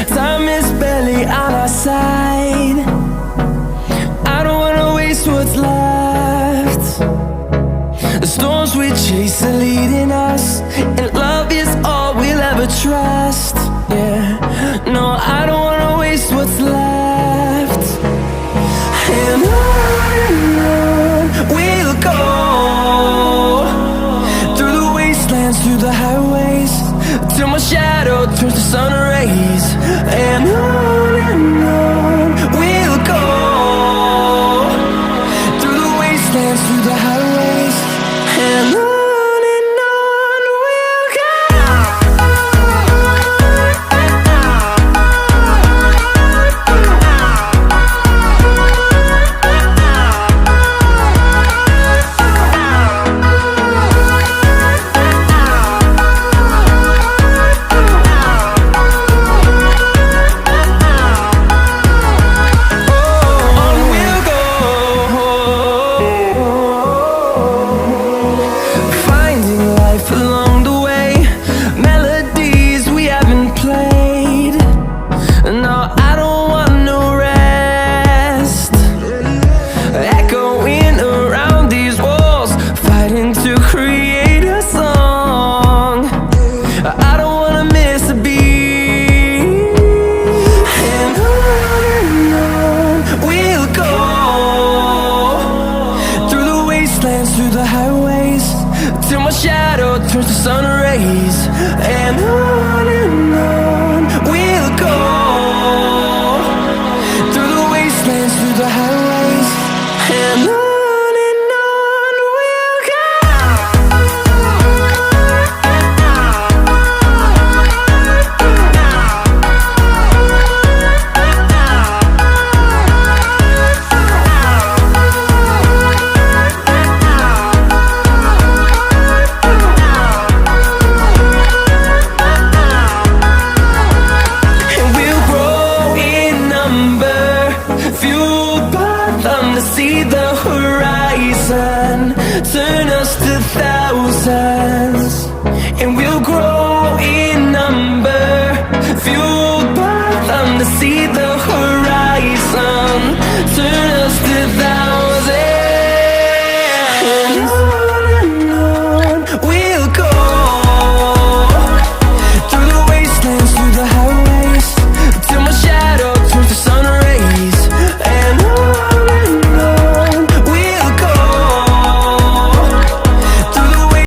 Time is barely on our side. I don't wanna waste what's left. The storms we chase are leading us, and love is all we'll ever trust. Yeah, no, I don't wanna waste what's left. And on we'll go, through the wastelands, through the highways, till my shadow turns to sun rays. And on we'll go, through the wastelands, through the highways, and on we'll go. Through the highways, till my shadow turns to sun rays. And on we'll go, through the wastelands, through the highways, and on we'll go. To see the horizon turn us to thousands, and we'll grow in number, fueled by them to see the horizon.